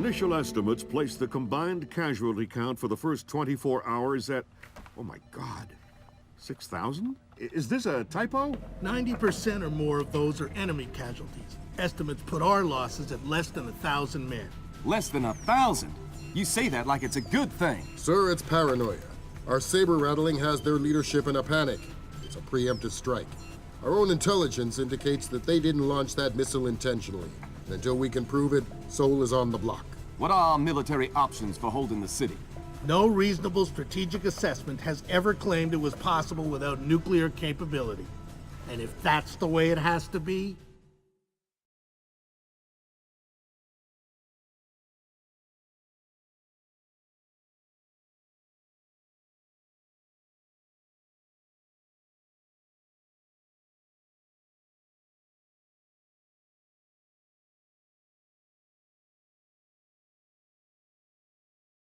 Initial estimates place the combined casualty count for the first 24 hours at, oh my God, 6,000? Is this a typo? 90% or more of those are enemy casualties. Estimates put our losses at less than 1,000 men. Less than 1,000? You say that like it's a good thing. Sir, it's paranoia. Our saber rattling has their leadership in a panic. It's a preemptive strike. Our own intelligence indicates that they didn't launch that missile intentionally. And until we can prove it, Seoul is on the block. What are our military options for holding the city? No reasonable strategic assessment has ever claimed it was possible without nuclear capability. And if that's the way it has to be,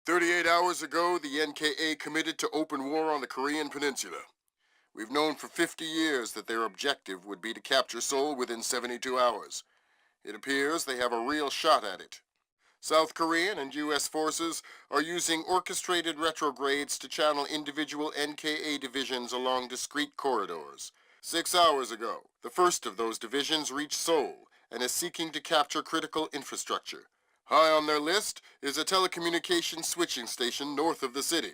"38 hours ago, the NKA committed to open war on the Korean Peninsula. We've known for 50 years that their objective would be to capture Seoul within 72 hours. It appears they have a real shot at it. South Korean and U.S. forces are using orchestrated retrogrades to channel individual NKA divisions along discrete corridors. 6 hours ago, the first of those divisions reached Seoul and is seeking to capture critical infrastructure. High on their list is a telecommunications switching station north of the city.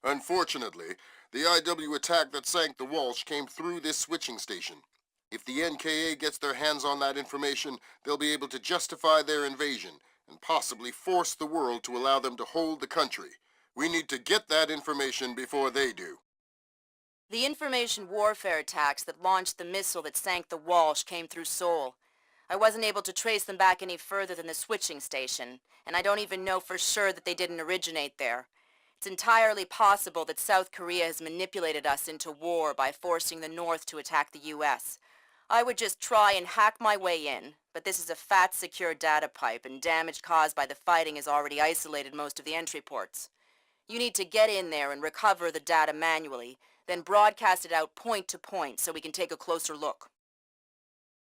Unfortunately, the IW attack that sank the Walsh came through this switching station. If the NKA gets their hands on that information, they'll be able to justify their invasion and possibly force the world to allow them to hold the country. We need to get that information before they do. The information warfare attacks that launched the missile that sank the Walsh came through Seoul. I wasn't able to trace them back any further than the switching station, and I don't even know for sure that they didn't originate there. It's entirely possible that South Korea has manipulated us into war by forcing the North to attack the U.S. I would just try and hack my way in, but this is a fat, secure data pipe, and damage caused by the fighting has already isolated most of the entry ports. You need to get in there and recover the data manually, then broadcast it out point to point so we can take a closer look.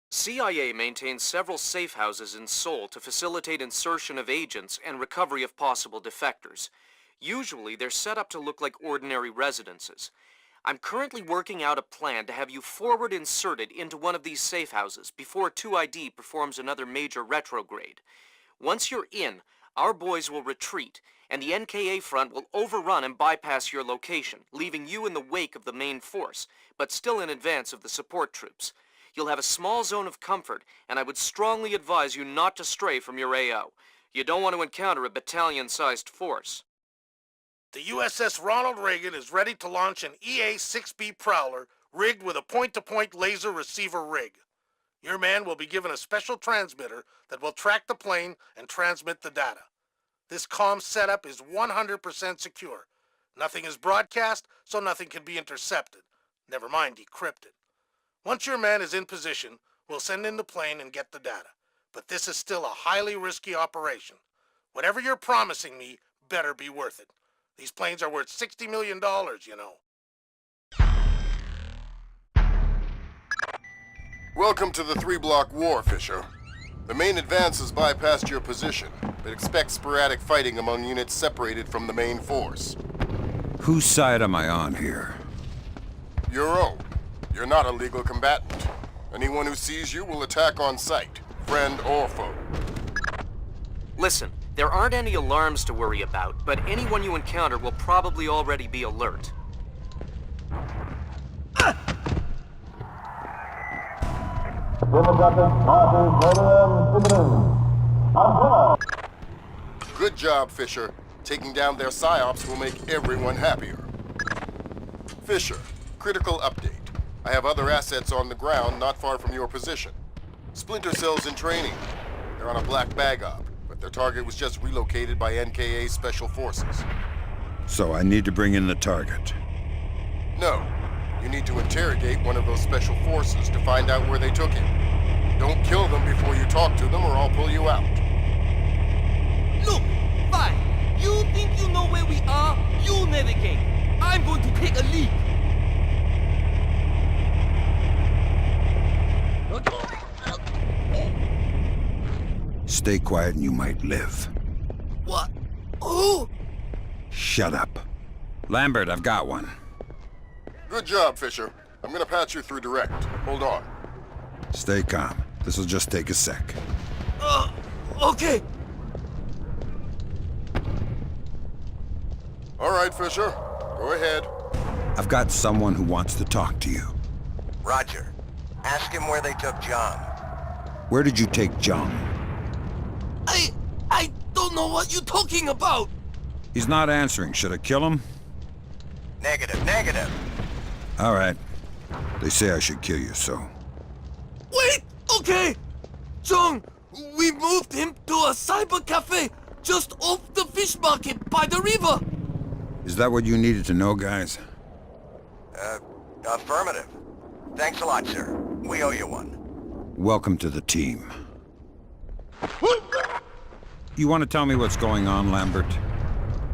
CIA maintains several safe houses in Seoul to facilitate insertion of agents and recovery of possible defectors. Usually, they're set up to look like ordinary residences. I'm currently working out a plan to have you forward inserted into one of these safe houses before 2ID performs another major retrograde. Once you're in, our boys will retreat, and the NKA front will overrun and bypass your location, leaving you in the wake of the main force, but still in advance of the support troops. You'll have a small zone of comfort, and I would strongly advise you not to stray from your AO. You don't want to encounter a battalion-sized force. the USS Ronald Reagan is ready to launch an EA-6B Prowler rigged with a point-to-point laser receiver rig. Your man will be given a special transmitter that will track the plane and transmit the data. This comm setup is 100% secure. Nothing is broadcast, so nothing can be intercepted. Never mind decrypted. Once your man is in position, we'll send in the plane and get the data. But this is still a highly risky operation. Whatever you're promising me better be worth it. These planes are worth $60 million, you know. Welcome to the 3-block war, Fisher. The main advance has bypassed your position, but expect sporadic fighting among units separated from the main force. Whose side am I on here? Your own. You're not a legal combatant. Anyone who sees you will attack on sight, friend or foe. Listen, there aren't any alarms to worry about, but anyone you encounter will probably already be alert. Good job, Fisher. Taking down their psyops will make everyone happier. Fisher, critical update. I have other assets on the ground not far from your position. Splinter cells in training. They're on a black bag op, but their target was just relocated by NKA Special Forces. So I need to bring in the target. No. You need to interrogate one of those special forces to find out where they took him. Don't kill them before you talk to them or I'll pull you out. Look, fine. You think you know where we are? You navigate. I'm going to take a leak. Stay quiet and you might live. Shut up. Lambert, I've got one. Good job, Fisher. I'm gonna patch you through direct. Hold on. Stay calm. This'll just take a sec. Okay. All right, Fisher. Go ahead. I've got someone who wants to talk to you. Roger. Ask him where they took John. Where did you take John? I don't know what you're talking about. He's not answering. Should I kill him? Negative, negative. All right. They say I should kill you, so... Wait, okay. John, we moved him to a cyber cafe just off the fish market by the river. Is that what you needed to know, guys? Affirmative. Thanks a lot, sir. We owe you one. Welcome to the team. You want to tell me what's going on, Lambert?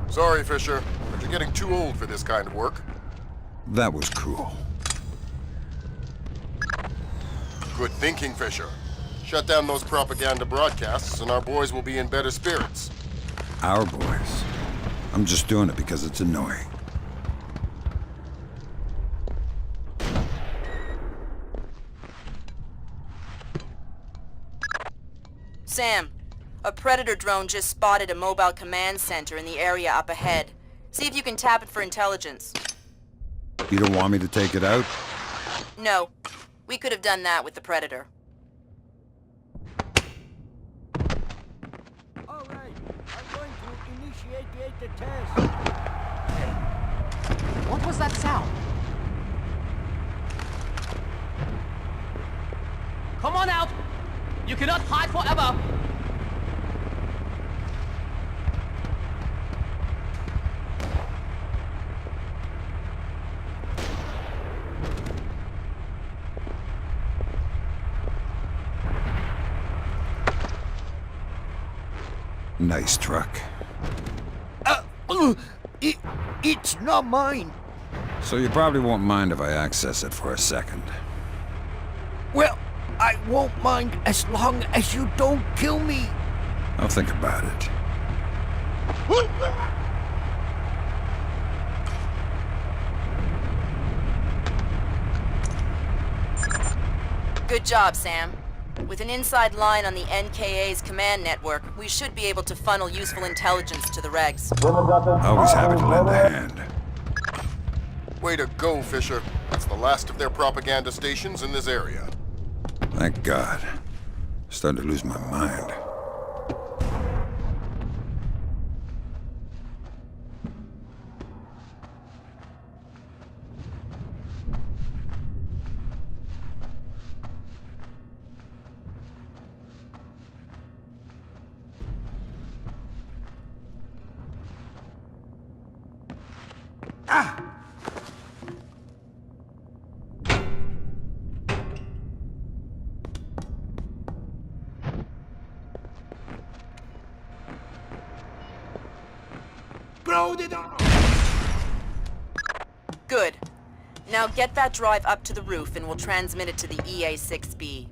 Sorry, Fisher, but you're getting too old for this kind of work. That was cruel. Good thinking, Fisher. Shut down those propaganda broadcasts and our boys will be in better spirits. Our boys. I'm just doing it because it's annoying. Sam, a Predator drone just spotted a mobile command center in the area up ahead. See if you can tap it for intelligence. You don't want me to take it out? No. We could have done that with the Predator. All right, I'm going to initiate the test. What was that sound? Come on out! You cannot hide forever! Nice truck. It's not mine. So you probably won't mind if I access it for a second. Well, I won't mind as long as you don't kill me. I'll think about it. Good job, Sam. With an inside line on the NKA's command network, we should be able to funnel useful intelligence to the regs. Always happy to lend a hand. Way to go, Fisher. That's the last of their propaganda stations in this area. Thank God. Starting to lose my mind. Good. Now get that drive up to the roof and we'll transmit it to the EA-6B.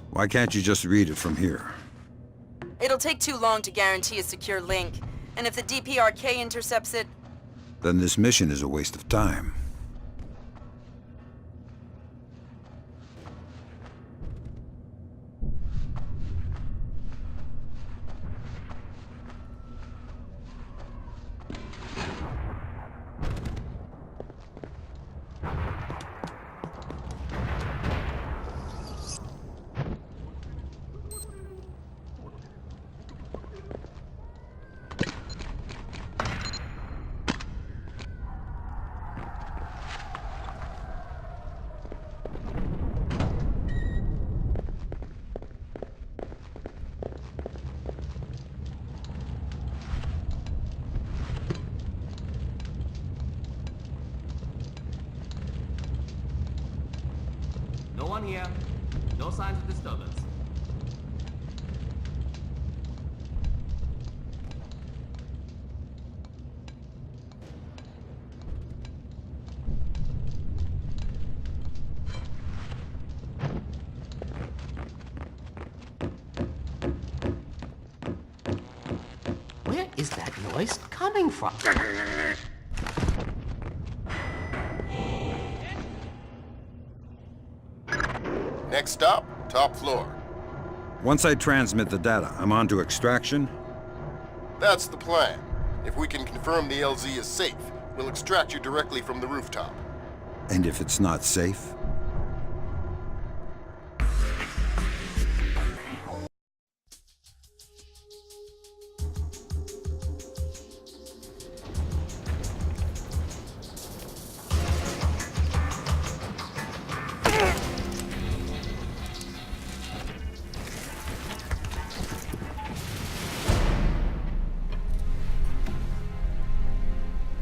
Why can't you just read it from here? It'll take too long to guarantee a secure link, and if the DPRK intercepts it... Then this mission is a waste of time. No one here. No signs of disturbance. Where is that noise coming from? Next stop, top floor. Once I transmit the data, I'm on to extraction? That's the plan. If we can confirm the LZ is safe, we'll extract you directly from the rooftop. And if it's not safe?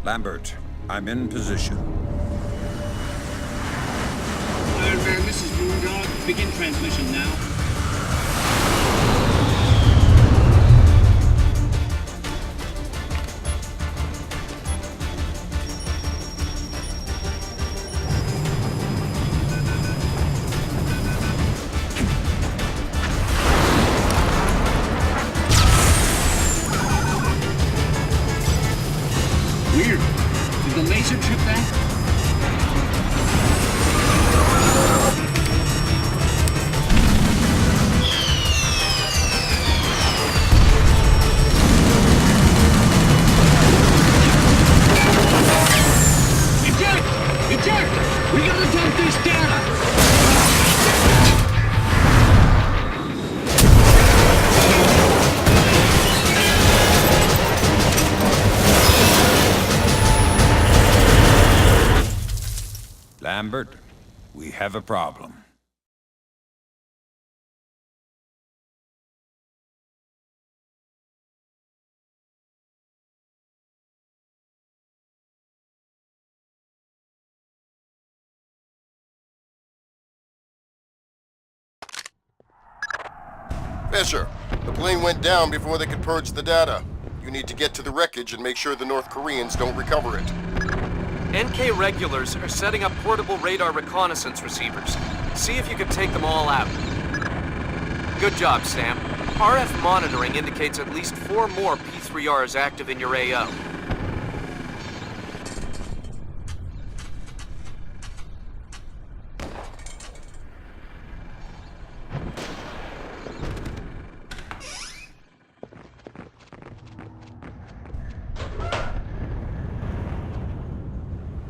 Lambert, I'm in position. Iron Man, this is Moondog. Begin transmission now. Weird. Did the laser trip back? Eject! We gotta dump this data! Lambert, we have a problem. Fisher, the plane went down before they could purge the data. You need to get to the wreckage and make sure the North Koreans don't recover it. NK regulars are setting up portable radar reconnaissance receivers. See if you can take them all out. Good job, Sam. RF monitoring indicates at least 4 more P3Rs active in your AO.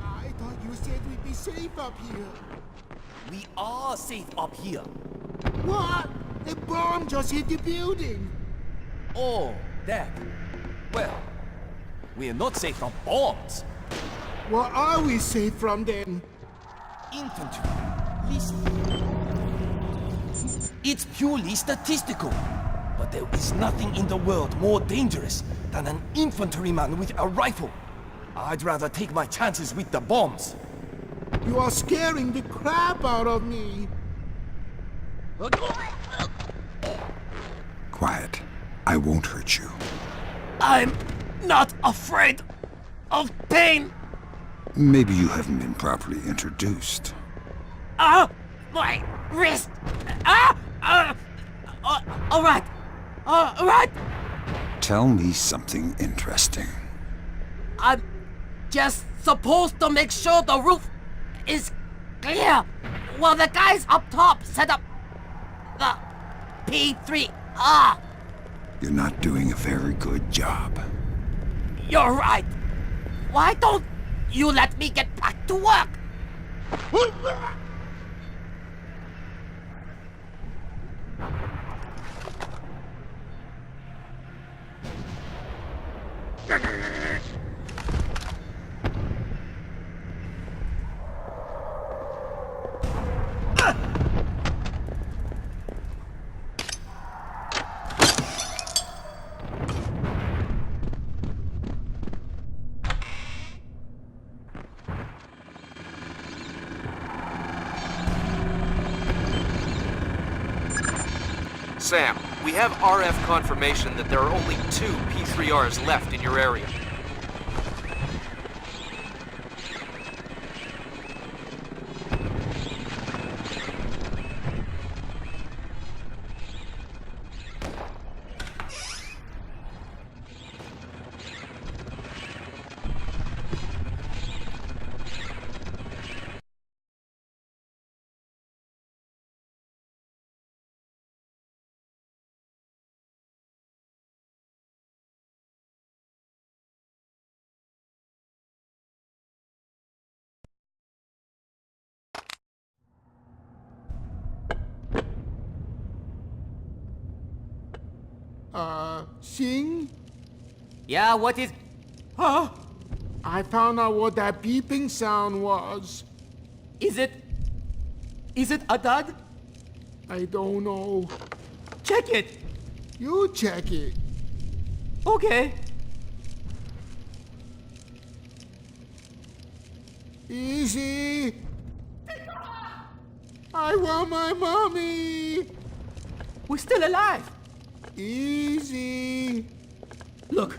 I thought you said we'd be safe up here. We are safe up here. What? The bomb just hit the building. Oh, that. Well, we're not safe from bombs. What are we safe from then? Infantry. Listen. It's purely statistical. But there is nothing in the world more dangerous than an infantryman with a rifle. I'd rather take my chances with the bombs. You are scaring the crap out of me. Quiet. I won't hurt you. I'm not afraid of pain. Maybe you haven't been properly introduced. My wrist! All right. All right. Tell me something interesting. I'm just supposed to make sure the roof is clear while the guys up top set up the P3R. You're not doing a very good job. You're right. Why don't you let me get back to work? Sam, we have RF confirmation that there are only 2 P3Rs left in your area. Sing? Yeah, what is... Huh? I found out what that beeping sound was. Is it a dud? I don't know. Check it. You check it. Okay. Easy. I want my mommy. We're still alive. Easy. Look,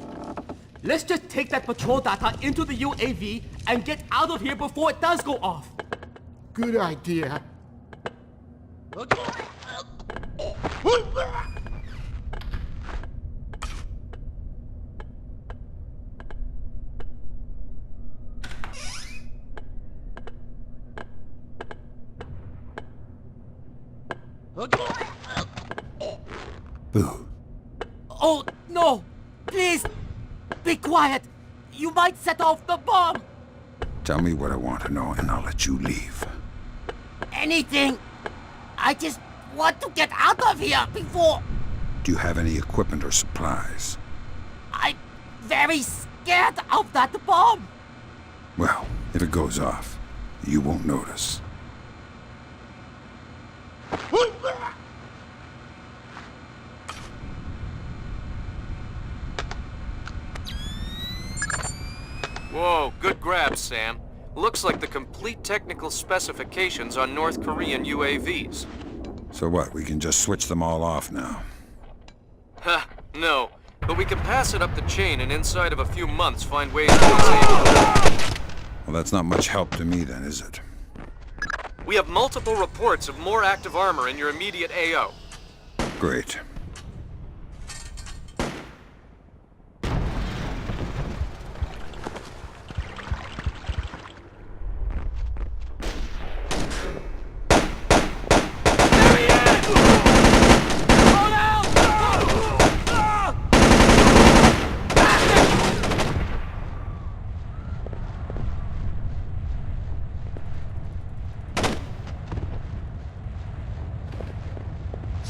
let's just take that patrol data into the UAV and get out of here before it does go off. Good idea. Boo. Oh, no! Please! Be quiet! You might set off the bomb! Tell me what I want to know and I'll let you leave. Anything! I just want to get out of here before... Do you have any equipment or supplies? I'm very scared of that bomb! Well, if it goes off, you won't notice. Whoa, good grab, Sam. Looks like the complete technical specifications on North Korean UAVs. So what, we can just switch them all off now? Ha, no. But we can pass it up the chain and inside of a few months find ways to disable. Well, that's not much help to me then, is it? We have multiple reports of more active armor in your immediate AO. Great.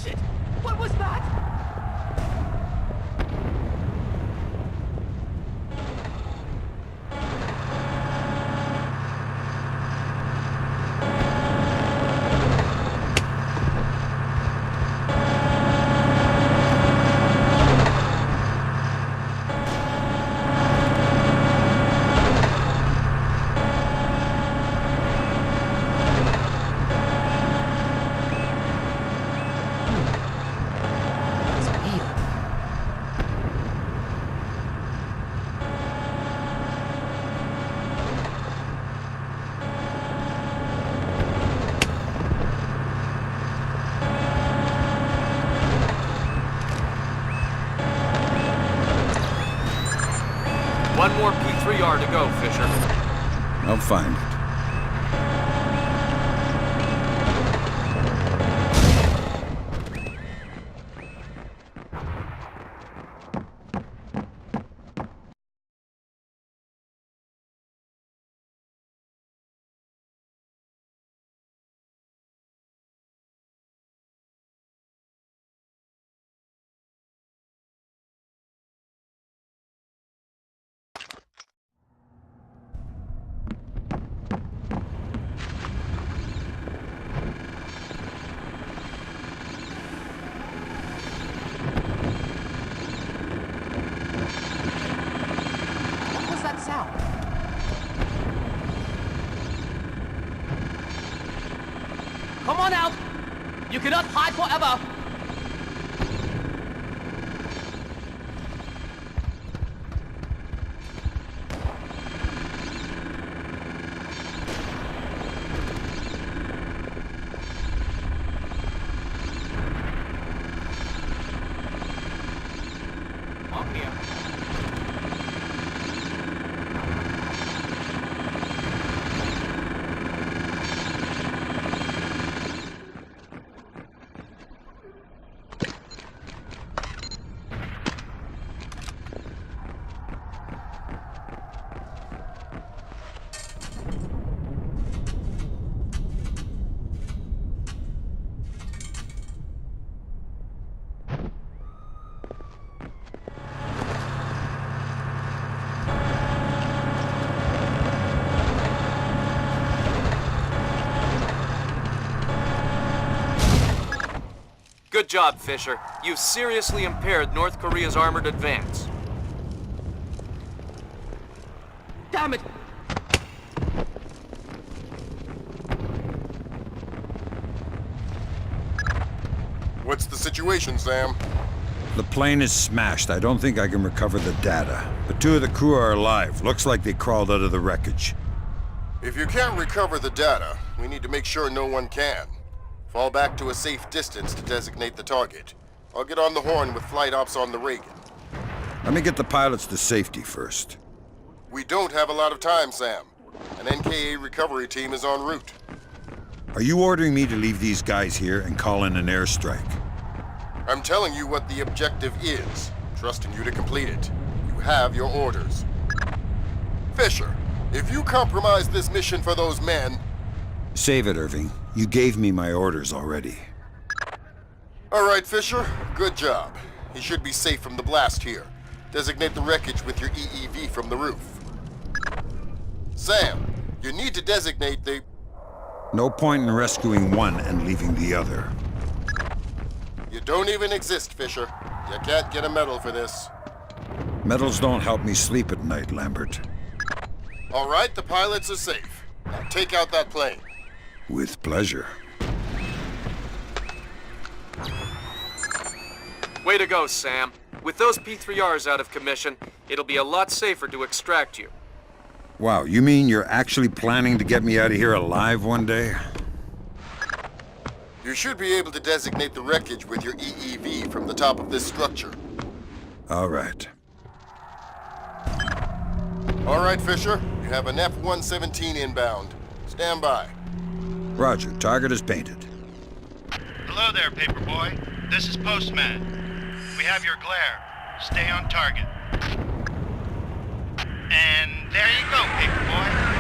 Shit! What was that? One more P3R to go, Fisher. I'll find it. What was that sound? Come on out! You cannot hide forever! Up here. Good job, Fisher. You've seriously impaired North Korea's armored advance. Damn it! What's the situation, Sam? The plane is smashed. I don't think I can recover the data. But 2 of the crew are alive. Looks like they crawled out of the wreckage. If you can't recover the data, we need to make sure no one can. Fall back to a safe distance to designate the target. I'll get on the horn with flight ops on the Reagan. Let me get the pilots to safety first. We don't have a lot of time, Sam. An NKA recovery team is en route. Are you ordering me to leave these guys here and call in an airstrike? I'm telling you what the objective is, trusting you to complete it. You have your orders. Fisher, if you compromise this mission for those men... Save it, Irving. You gave me my orders already. All right, Fisher. Good job. He should be safe from the blast here. Designate the wreckage with your EEV from the roof. Sam, you need to designate the... No point in rescuing one and leaving the other. You don't even exist, Fisher. You can't get a medal for this. Medals don't help me sleep at night, Lambert. All right, the pilots are safe. Now take out that plane. With pleasure. Way to go, Sam. With those P3Rs out of commission, it'll be a lot safer to extract you. Wow, you mean you're actually planning to get me out of here alive one day? You should be able to designate the wreckage with your EEV from the top of this structure. All right. All right, Fisher. You have an F-117 inbound. Stand by. Roger, target is painted. Hello there, Paperboy. This is Postman. We have your glare. Stay on target. And there you go, Paperboy.